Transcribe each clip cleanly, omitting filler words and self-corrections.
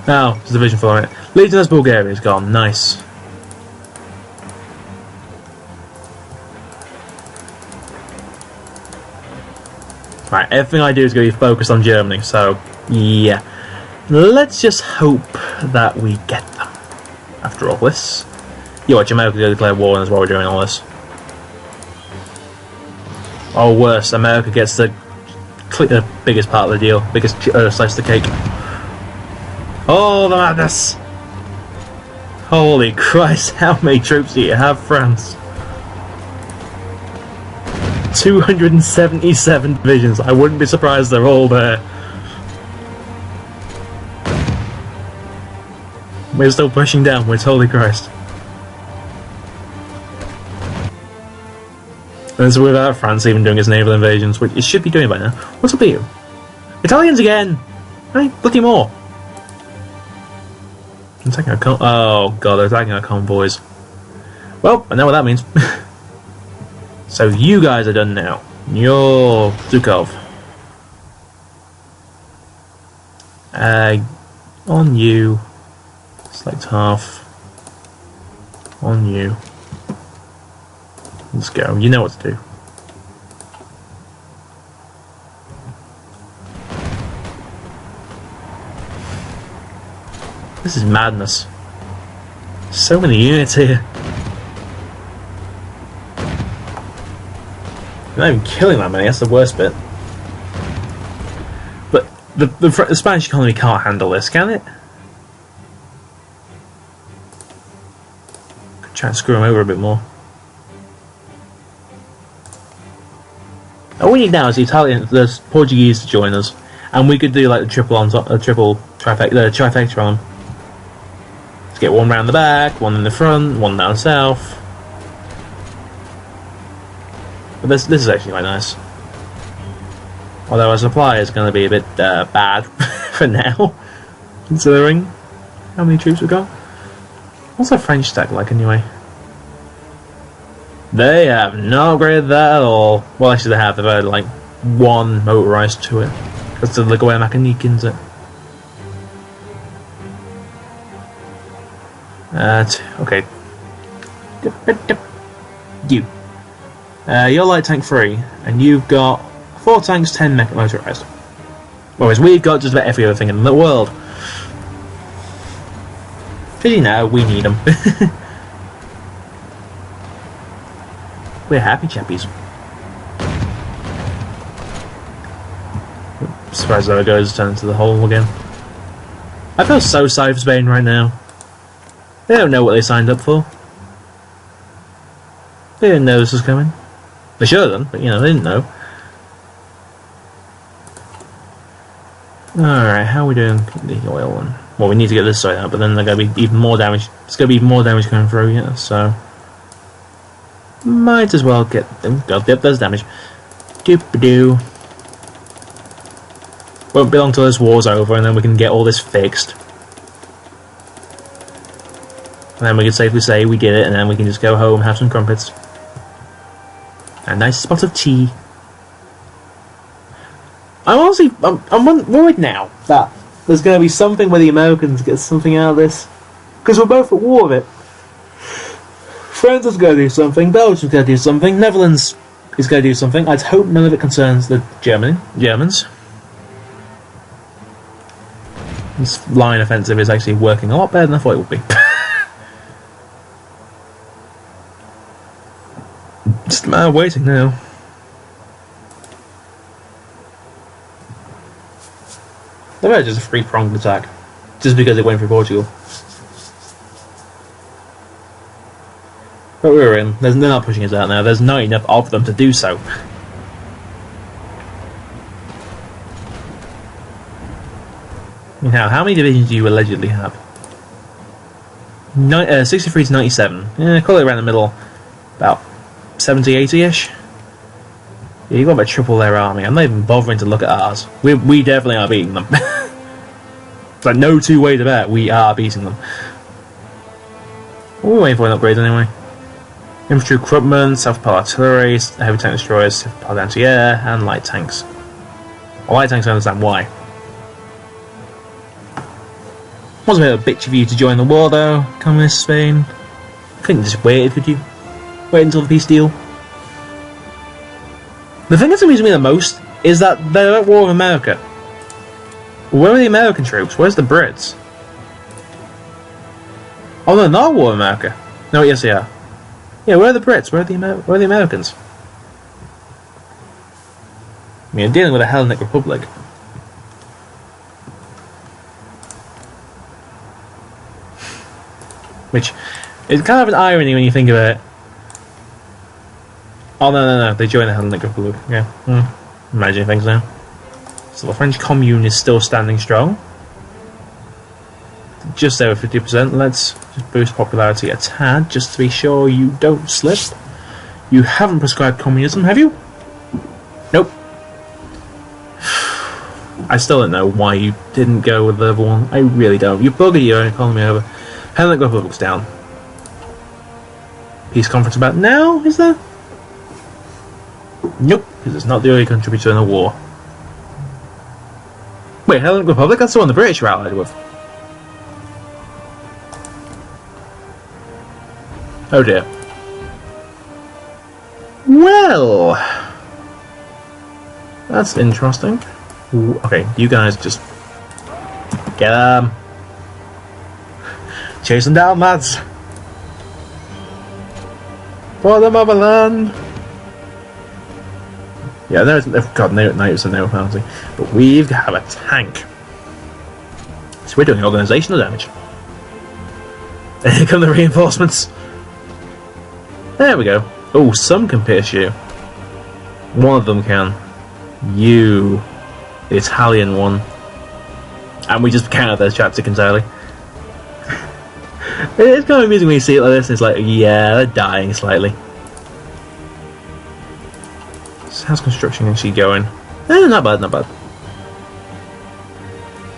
Oh, there's a division for it. Legionnaires Bulgaria's gone. Nice. Right, everything I do is going to be focused on Germany, so yeah. Let's just hope that we get them. After all this. You watch America go declare war on us while we're doing all this. Or worse, America gets the biggest part of the deal, biggest slice of the cake. Oh, the madness! Holy Christ, how many troops do you have, France? 277 divisions. I wouldn't be surprised they're all there. We're still pushing downwards, holy Christ. And it's without France even doing its naval invasions, which it should be doing by now. What's up with you? Italians again! Hey, looking more! Attacking our oh god, they're attacking our convoys. Well, I know what that means. So you guys are done now. You're Zukov. On you. Select half. On you. Let's go. You know what to do. This is madness. So many units here. They're not even killing that many, that's the worst bit. But the Spanish economy can't handle this, can it? Could try and screw them over a bit more. All we need now is the Portuguese to join us, and we could do like the triple trifecta on them. Let's get one round the back, one in the front, one down south. But this is actually quite nice. Although our supply is going to be a bit bad for now, considering how many troops we've got. What's our French stack like anyway? They have not upgraded that at all. Well, actually they have. They've added like one motorised to it. That's the Ligaway Mechanic, isn't it? Okay. You. You're light tank 3, and you've got 4 tanks, 10 mech motorised. Whereas we've got just about every other thing in the world. Because you know, we need them. We're happy chappies. Surprised that it goes down into the hole again. I feel so sorry for Spain right now. They don't know what they signed up for. They didn't know this was coming. They should have done, but you know, they didn't know. Alright, how are we doing the oil one? Well, we need to get this side out, but then there's going to be even more damage. There's going to be even more damage coming through, yeah, so... Might as well get them. God, yep, there's damage. Doop-a-doo. Won't be long till this war's over, and then we can get all this fixed. And then we can safely say we did it, and then we can just go home, have some crumpets. A nice spot of tea. I'm worried now that there's going to be something where the Americans get something out of this. Because we're both at war with it. France is going to do something, Belgium's going to do something, Netherlands is going to do something. I'd hope none of it concerns the Germans. This line offensive is actually working a lot better than I thought it would be. Just a matter of waiting now. They've had just a three-pronged attack, just because it went through Portugal. But we're in. They're not pushing us out now. There's not enough of them to do so. Now, how many divisions do you allegedly have? 63 to 97. Yeah, call it around the middle. About 70, 80-ish. Yeah, you've got about triple their army. I'm not even bothering to look at ours. We definitely are beating them. Like, no two ways about it. We are beating them. What are we waiting for an upgrade anyway? Infantry equipment, self-propelled artillery, heavy tank destroyers, self-propelled anti-air, and light tanks. Well, light tanks, I understand why. Was a bit of a bitch of you to join the war, though, Communist Spain. Couldn't you just wait, could you? Wait until the peace deal. The thing that's amusing me the most is that they're at war with America. Where are the American troops? Where's the Brits? Oh, they're not at war with America. No, yes they are. Yeah, where are the Brits? Where are the Americans? I mean, you're dealing with a Hellenic Republic. Which is kind of an irony when you think about it. Oh, no, they joined the Hellenic Republic. Yeah, imagining things now. So the French Commune is still standing strong. Just over 50%. Let's just boost popularity a tad, just to be sure you don't slip. You haven't prescribed communism, have you? Nope. I still don't know why you didn't go with the other one. I really don't. You buggered your own economy over. Hellenic Republic's down. Peace conference about now, is there? Nope, because it's not the only contributor in the war. Wait, Hellenic Republic? That's the one the British are allied with. Oh dear. Well, that's interesting. Ooh, okay, you guys just get chase them down, lads. For the motherland. Yeah, there's God, no, it's a no penalty, but we've got a tank, so we're doing organisational damage. And here come the reinforcements. There we go. Oh, some can pierce you. One of them can. You, the Italian one. And we just counted those chapstick entirely. It's kind of amusing when you see it like this. It's like, yeah, they're dying slightly. So how's construction actually going? Not bad, not bad.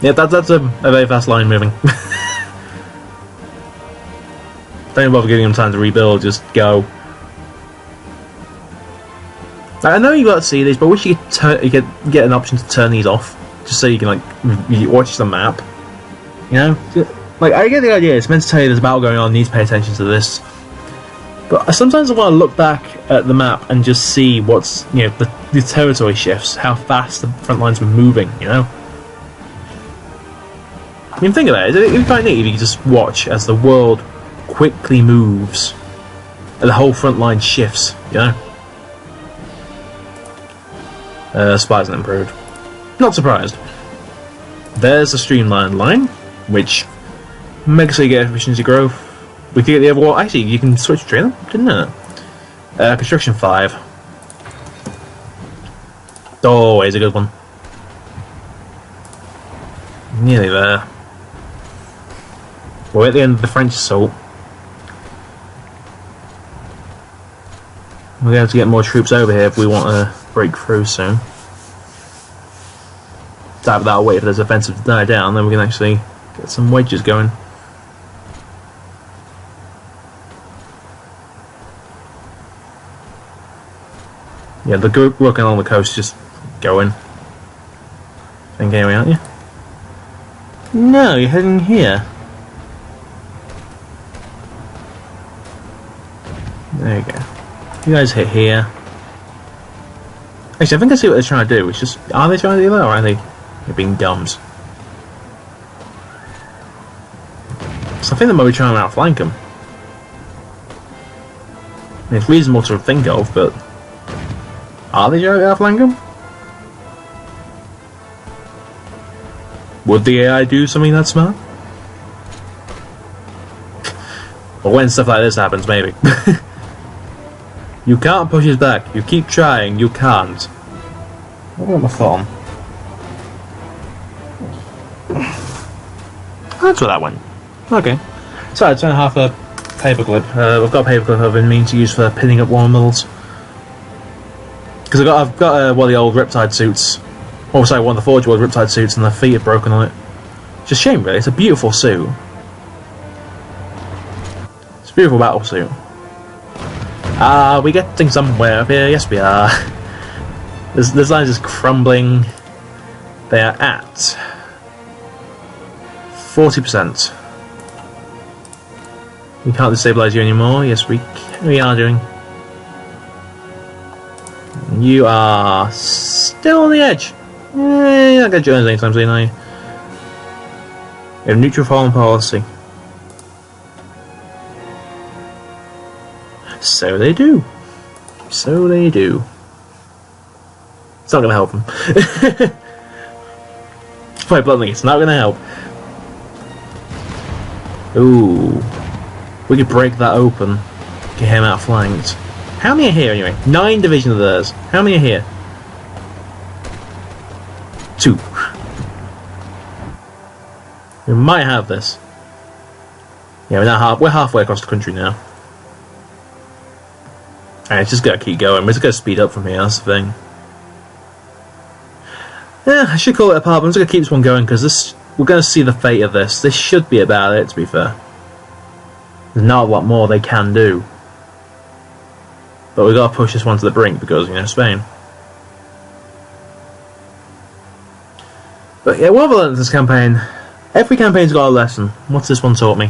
Yeah, that's a very fast line moving. Don't bother giving them time to rebuild, just go. I know you got to see these, but I wish you could get an option to turn these off, just so you can you watch the map. You know, like I get the idea. It's meant to tell you there's a battle going on. You need to pay attention to this. But sometimes I want to look back at the map and just see what's the territory shifts, how fast the front lines were moving. You know. I mean, think about it. It'd be quite neat if you could just watch as the world quickly moves and the whole front line shifts, you know? Supplies not improved. Not surprised. There's a streamlined line, which makes sure you get efficiency growth. We can get the other one. Actually, you can switch between them, didn't it? Construction 5. Always a good one. Nearly there. We're at the end of the French assault. We're going to have to get more troops over here if we want to break through soon. That'll wait for this offensive to die down, then we can actually get some wedges going. Yeah, the group working along the coast just going. Think anyway, aren't you? No, you're heading here. There you go. You guys hit here. Actually, I think I see what they're trying to do. It's just, are they trying to do that, or are they being dumbs? So I think they might be trying to outflank them. I mean, it's reasonable to think of, but are they trying to outflank them? Would the AI do something that smart? Or when stuff like this happens, maybe. You can't push us back. You keep trying, you can't. I've got my phone. That's where that went. Okay. So I turn half a paperclip. I've got a paperclip I've been meaning to use for pinning up war medals. Because I've got one of the old Riptide suits. Or sorry, one of the Forge World Riptide suits, and the feet are broken on it. It's a shame, really. It's a beautiful suit. It's a beautiful battle suit. Are we getting somewhere up here? Yes, we are. This line is crumbling. They are at 40%. We can't destabilize you anymore. Yes, we are doing. You are still on the edge. You're not going to join us anytime soon, are you? You have neutral foreign policy. So they do. So they do. It's not going to help them. Quite bluntly, it's not going to help. Ooh. We could break that open. Get him outflanked. How many are here anyway? 9 divisions of theirs. How many are here? 2. We might have this. Yeah, we're halfway across the country now. Alright, it's just gotta keep going. We're just gonna speed up from here, that's the thing. Yeah, I should call it a part, but I'm just gonna keep this one going because we're gonna see the fate of this. This should be about it, to be fair. There's not a lot more they can do. But we've got to push this one to the brink because, you know, Spain. But yeah, what have I learned in this campaign? Every campaign's got a lesson. What's this one taught me?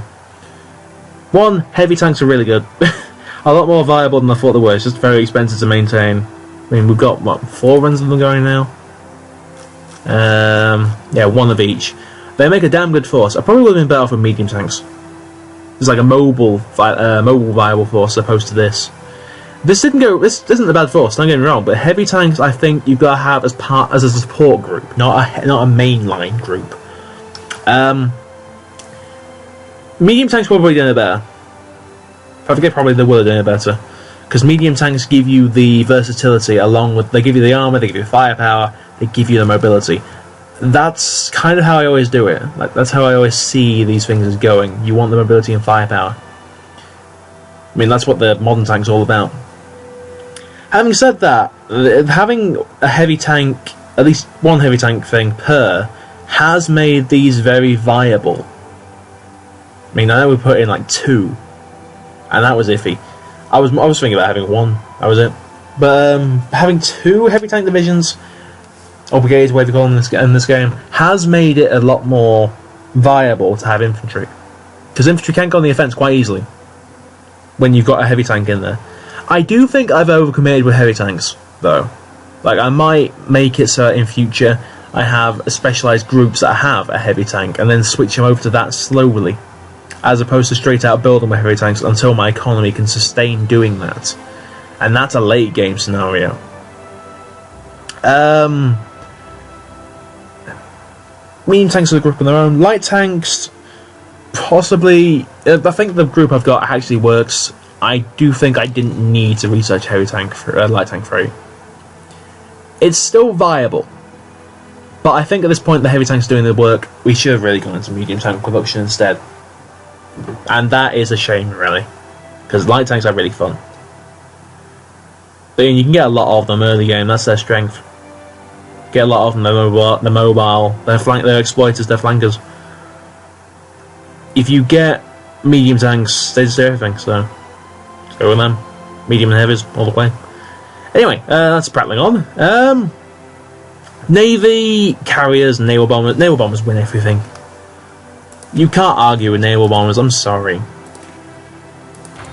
1, heavy tanks are really good. A lot more viable than I thought they were. It's just very expensive to maintain. I mean, we've got, what, 4 runs of them going now? Yeah, 1 of each. They make a damn good force. I probably would have been better off with medium tanks. It's like a mobile viable force as opposed to this. This isn't a bad force, don't get me wrong, but heavy tanks I think you've got to have as a support group, not a mainline group. Medium tanks probably doing it better. I forget, probably they would have done it better. Because medium tanks give you the versatility along with, they give you the armour, they give you the firepower, they give you the mobility. That's kind of how I always do it. Like, that's how I always see these things as going. You want the mobility and firepower. I mean, that's what the modern tank's all about. Having said that, having a heavy tank, at least 1 heavy tank thing per, has made these very viable. I mean, I know we put in like 2, and that was iffy. I was thinking about having 1, that was it. But having 2 heavy tank divisions, or brigades, whatever you call them in this game, has made it a lot more viable to have infantry. Because infantry can go on the offence quite easily when you've got a heavy tank in there. I do think I've overcommitted with heavy tanks, though. Like, I might make it so in future I have specialised groups that have a heavy tank and then switch them over to that slowly, as opposed to straight out building with heavy tanks until my economy can sustain doing that. And that's a late game scenario. Medium tanks are a group on their own. Light tanks, possibly. I think the group I've got actually works. I do think I didn't need to research heavy tank for light tank 3. It's still viable, but I think at this point the heavy tank's doing the work. We should have really gone into medium tank production instead, and that is a shame, really, because light tanks are really fun. But you can get a lot of them early game. That's their strength. Get a lot of them. They're mobile. They're exploiters. They're flankers. If you get medium tanks, they just do everything. So go with them. Medium and heavies all the way. Anyway, that's prattling on. Navy, carriers, naval bombers. Naval bombers win everything. You can't argue with naval bombers. I'm sorry.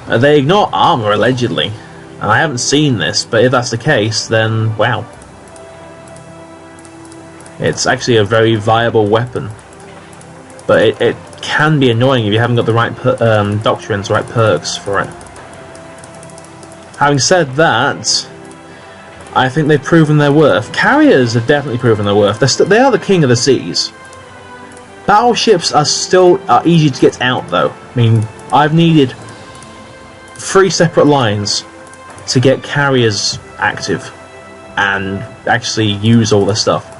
They ignore armor allegedly, and I haven't seen this. But if that's the case, then wow. It's actually a very viable weapon, but it can be annoying if you haven't got the right doctrines, the right perks for it. Having said that, I think they've proven their worth. Carriers have definitely proven their worth. They are the king of the seas. Battleships are still easy to get out, though. I mean, I've needed 3 separate lines to get carriers active and actually use all this stuff.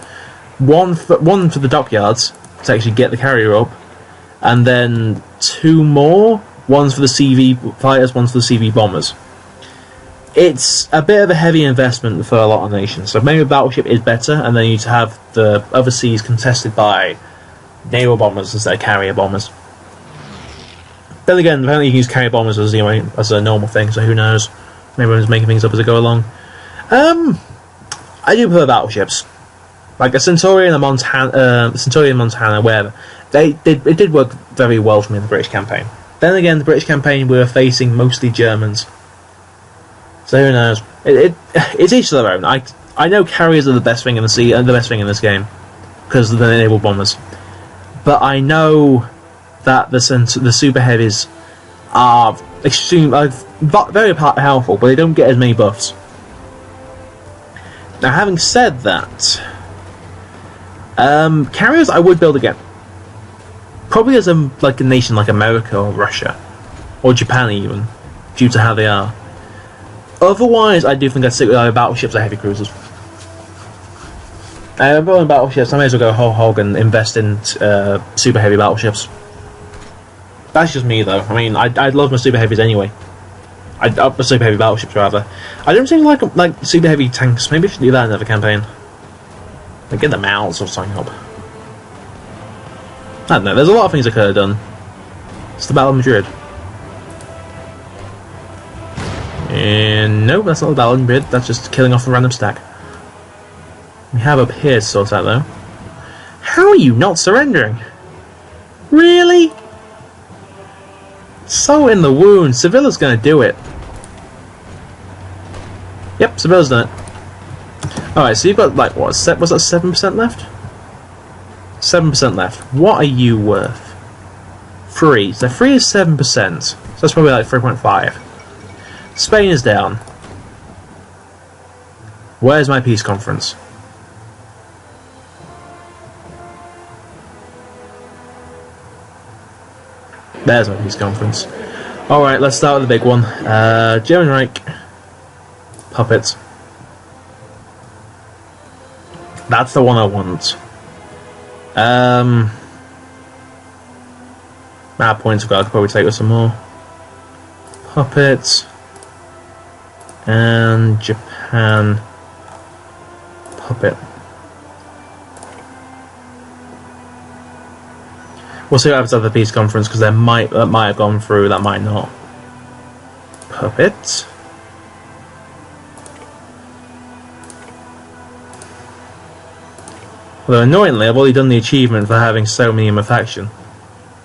One for the dockyards to actually get the carrier up, and then 2 more. One's for the CV fighters, one's for the CV bombers. It's a bit of a heavy investment for a lot of nations. So maybe a battleship is better, and then you have the other seas contested by naval bombers instead of carrier bombers. Then again, apparently you can use carrier bombers as a normal thing, so who knows? Maybe I'm just making things up as I go along. I do prefer battleships. Like a Centurion, a Montana, wherever. It did work very well for me in the British campaign. Then again, the British campaign we were facing mostly Germans. So who knows? It's each to their own. I know carriers are the best thing in the best thing in this game because of the naval bombers. But I know that the super heavies are very powerful, but they don't get as many buffs. Now, having said that, carriers I would build again. Probably as a nation like America or Russia or Japan even, due to how they are. Otherwise, I do think I'd stick with either battleships or heavy cruisers. I'm building battleships. I may as well go whole hog and invest in super heavy battleships. That's just me, though. I mean, I'd love my super heavies anyway. I'd up my super heavy battleships rather. I don't seem to like super heavy tanks. Maybe I should do that in another campaign. Like get the mouths or something up. I don't know. There's a lot of things I could have done. It's the Battle of Madrid. And no, that's not the Battle of Madrid. That's just killing off a random stack. We have up here to sort out though. How are you not surrendering? Really? So in the wound. Sevilla's gonna do it. Yep, Sevilla's done it. Alright, so you've got like what? Was that 7% left? 7% left. What are you worth? 3. So 3 is 7%. So that's probably like 3.5. Spain is down. Where's my peace conference? There's my peace conference. Alright, let's start with the big one. German Reich. Puppets. That's the one I want. Points of God, I could probably take with some more. Puppets. And Japan. Puppet. We'll see what happens at the peace conference because that might have gone through, that might not. Puppet. Although annoyingly, I've already done the achievement for having so many in my faction.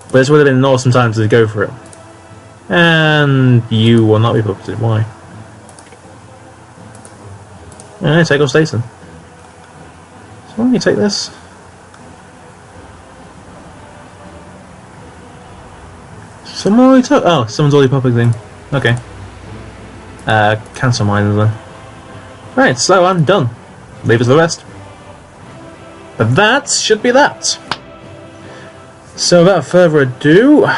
But this would have been an awesome time to go for it. And you will not be puppeted. Why? Alright, take off Stason. So why don't you take this? Someone already took. Oh, someone's already puppeting. Okay. Cancel mine then. Right, so I'm done. Leave us the rest. But that should be that. So without further ado,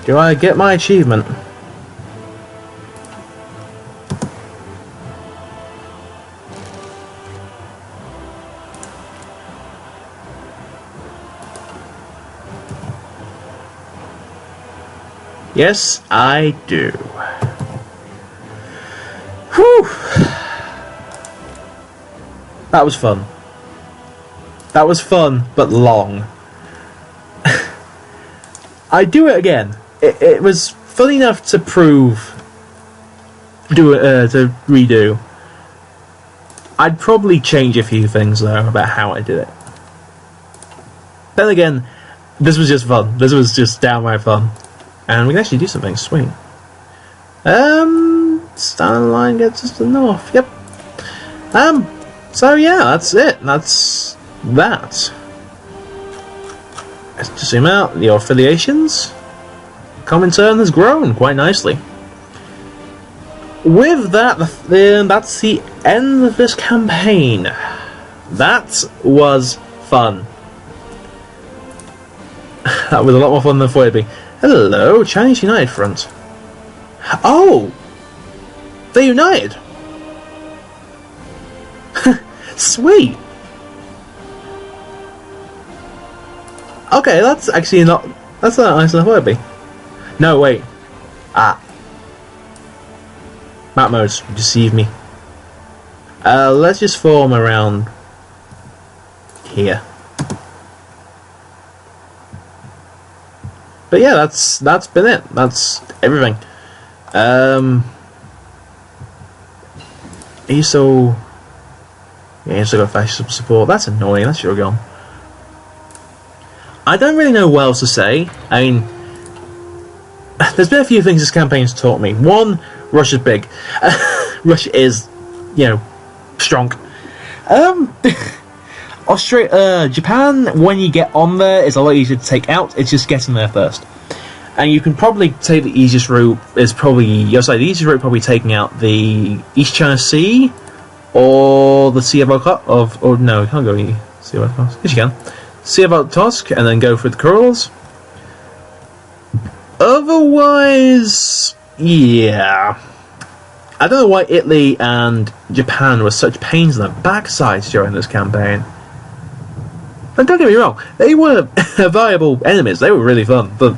do I get my achievement? Yes, I do. Whew. That was fun. That was fun, but long. I'd do it again. It was fun enough to to redo. I'd probably change a few things though about how I did it. Then again, this was just fun. This was just downright fun. And we can actually do something, sweet. Standing line gets us to the north, yep. So yeah, that's it. That's that. Let's just zoom out. Your affiliations. Comintern has grown quite nicely. With that, that's the end of this campaign. That was fun. That was a lot more fun than I thought it'd be. Hello, Chinese United Front. Oh! They're united! Sweet! Okay, that's actually not... That's not nice enough, would it be? No, wait. Map modes, deceive me. Let's just form around... here. But yeah, that's been it. That's everything. Yeah, you still got fascism support. That's annoying. That should have gone. I don't really know what else to say. I mean, there's been a few things this campaign's taught me. One, Russia's big. Russia is, strong. Japan, when you get on there, is a lot easier to take out. It's just getting there first. And you can probably say the easiest route is probably taking out the East China Sea or the Sea of Okhotsk. Or no, you can't go Sea of Okhotsk. Yes, you can. Sea of Okhotsk, and then go for the Kurils. Otherwise, yeah. I don't know why Italy and Japan were such pains in their backsides during this campaign. And don't get me wrong, they were viable enemies. They were really fun, but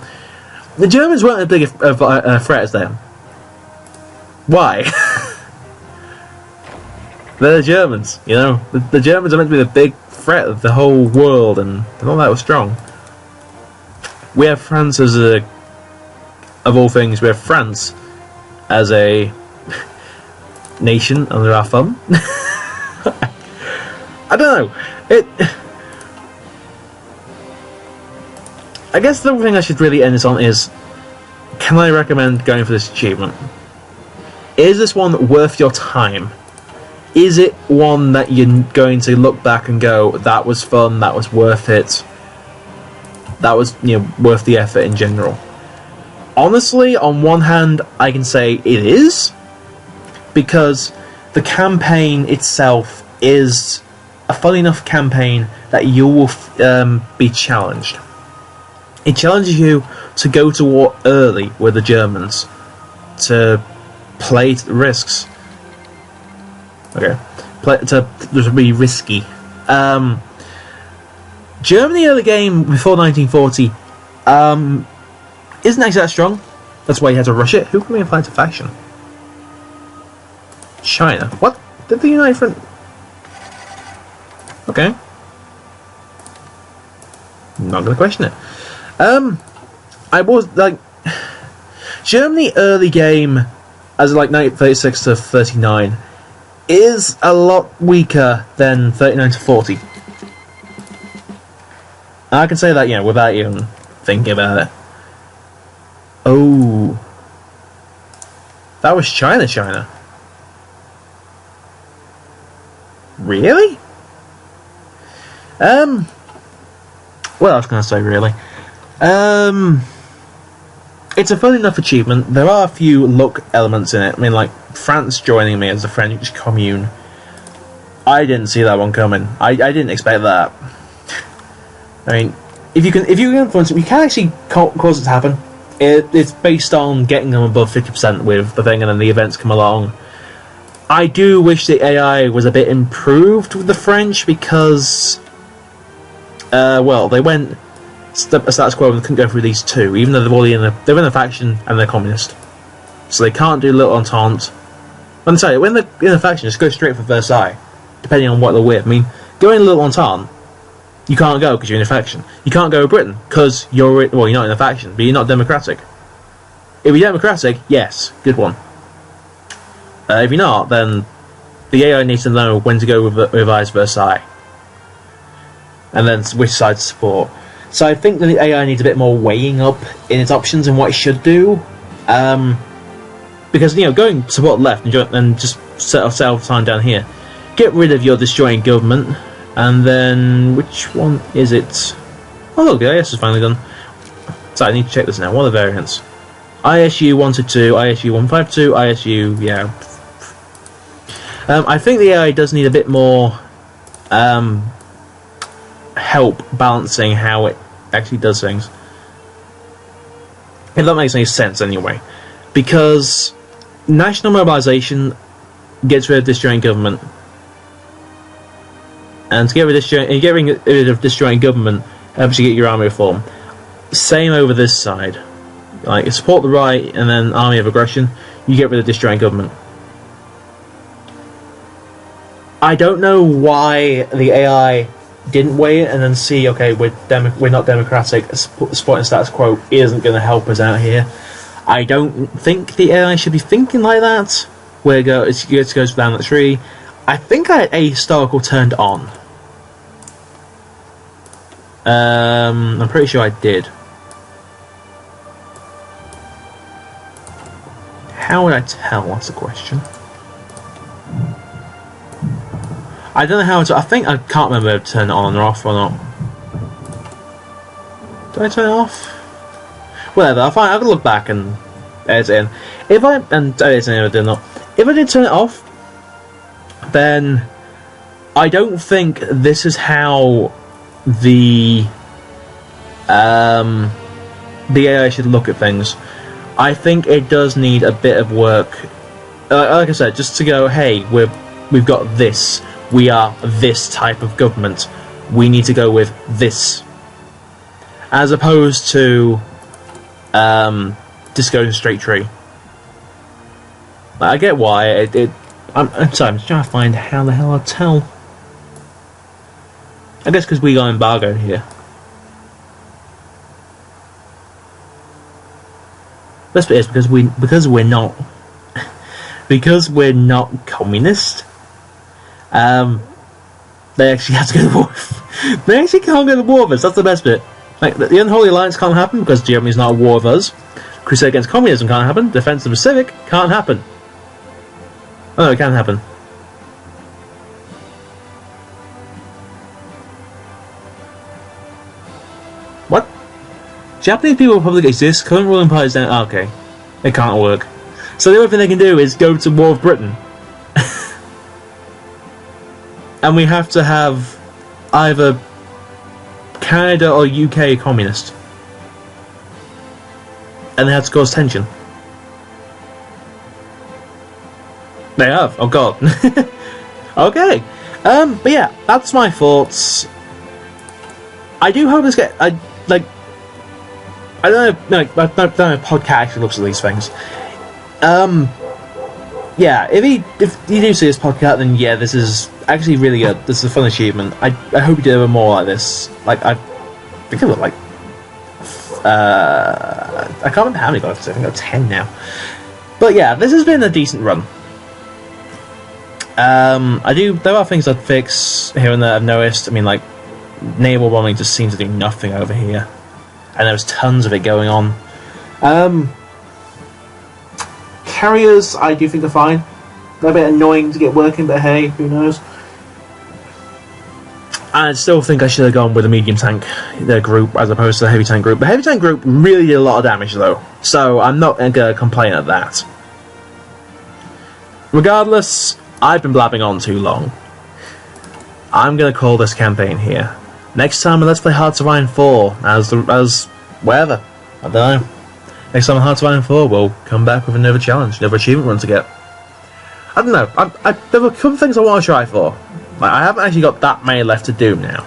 the Germans weren't as big a threat as them. Why? They're the Germans, The Germans are meant to be the big threat of the whole world, and they're not that strong. We have France as of all things, we have France as a nation under our thumb. I don't know. I guess the thing I should really end this on is, can I recommend going for this achievement? Is this one worth your time? Is it one that you're going to look back and go, that was fun, that was worth it, that was worth the effort in general? Honestly, on one hand, I can say it is, because the campaign itself is a fun enough campaign that you will be challenged. It challenges you to go to war early with the Germans, to play to the risks. Okay, to be risky. Germany early game before 1940 isn't actually that strong. That's why you had to rush it. Who can we apply to faction? China. What? Did the United Front? Okay. I'm not going to question it. I was like Germany early game as 1936 to 39 is a lot weaker than 39 to 40. And I can say that without even thinking about it. Oh, that was China. Really? What else can I say, really? It's a fun enough achievement. There are a few luck elements in it. I mean, like France joining me as a French commune. I didn't see that one coming. I didn't expect that. I mean, if you can influence it, you can actually cause it to happen. It's based on getting them above 50% with the thing, and then the events come along. I do wish the AI was a bit improved with the French because, they went status quo and couldn't go through these two, even though they're in a faction and they're communist, so they can't do little entente. When they're in a faction, just go straight for Versailles, depending on what they're with. I mean, going a little entente, you can't go because you're in a faction. You can't go with Britain because you're not in a faction, but you're not democratic. If you're democratic, yes, good one. If you're not, then the AI needs to know when to go with Versailles, and then which side to support. So I think that the AI needs a bit more weighing up in its options and what it should do, because going support left and just set off time down here, get rid of your destroying government, and then which one is it? Oh look, the IS is finally done. So I need to check this now. What are the variants? ISU 122, ISU 152, ISU I think the AI does need a bit more help balancing how it actually does things. If that makes any sense, anyway. Because national mobilization gets rid of destroying government, and to get rid of destroying government helps you get your army reform. Same over this side. Like, support the right and then army of aggression, you get rid of destroying government. I don't know why the AI didn't weigh it and then see, okay, we're not democratic, supporting status quo isn't going to help us out here. I don't think the AI should be thinking like that, where it goes down the tree. I think I had a historical turned on. I'm pretty sure I did. How would I tell? That's the question. I don't know how to. I can't remember if to turn it on or off or not. Did I turn it off? Whatever. I can look back and edit it in. If I did not. If I did turn it off, then I don't think this is how the AI should look at things. I think it does need a bit of work. Like I said, just to go, hey, we've got this. We are this type of government. We need to go with this, as opposed to just going straight tree. I get why I'm sorry. I'm just trying to find how the hell I'll tell. I guess because we got embargo here. Best bit is because we're not because we're not communist. They actually have to go to war. They actually can't go to war with us. That's the best bit. Like the Unholy Alliance can't happen because Germany's not at war with us. Crusade against communism can't happen. Defense of the Pacific can't happen. Oh no, it can happen. What? Japanese People Republic exists. Current ruling party is down. Oh, okay, it can't work. So the only thing they can do is go to war with Britain, and we have to have either Canada or UK communist, and they have to cause tension. They have. Oh god. Okay. But yeah, that's my thoughts. I do hope this I don't know. I don't know if podcast actually looks at these things. Yeah. If you do see this podcast, then yeah, this is actually really good. This is a fun achievement. I hope you do more like this. Like I think it was like I can't remember how many got. I think I got 10 now. But yeah, this has been a decent run. There are things I'd fix here and there. I've noticed. I mean, like naval bombing just seems to do nothing over here, and there's tons of it going on. Carriers, I do think they're fine. They're a bit annoying to get working, but hey, who knows? I still think I should have gone with a medium tank group as opposed to the heavy tank group. The heavy tank group really did a lot of damage though, so I'm not going to complain at that. Regardless, I've been blabbing on too long. I'm going to call this campaign here. Next time, let's play Hearts of Iron 4 as wherever. I don't know. Next time on Hearts of Iron 4, we'll come back with another challenge, another achievement run to get. I don't know. There were a couple of things I want to try for. Like, I haven't actually got that many left to do now.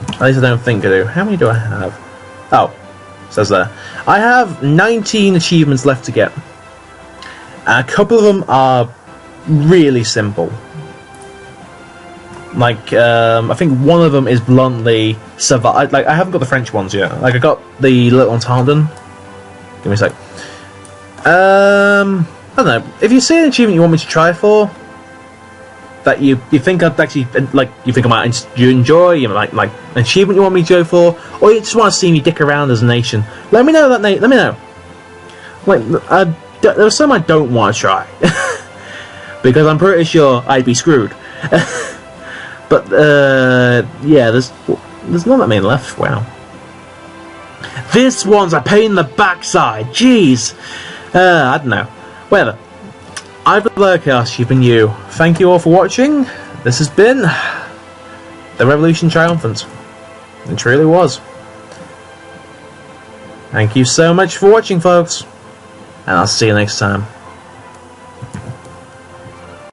At least I don't think I do. How many do I have? Oh, it says there. I have 19 achievements left to get. And a couple of them are really simple. Like, I think one of them is bluntly survive. Like, I haven't got the French ones yet. Like, I got the Little Entendant. Give me a sec. I don't know. If you see an achievement you want me to try for, that you think I'd actually like, you think I might enjoy, you might like an achievement you want me to go for, or you just want to see me dick around as a nation, let me know. Let me know. Like, there's some I don't want to try. Because I'm pretty sure I'd be screwed. But yeah, there's not that many left. Wow, this one's a pain in the backside. Jeez, I don't know. Whatever. I've been Blurcast. You've been you. Thank you all for watching. This has been the Revolution Triumphant. It truly was. Thank you so much for watching, folks, and I'll see you next time.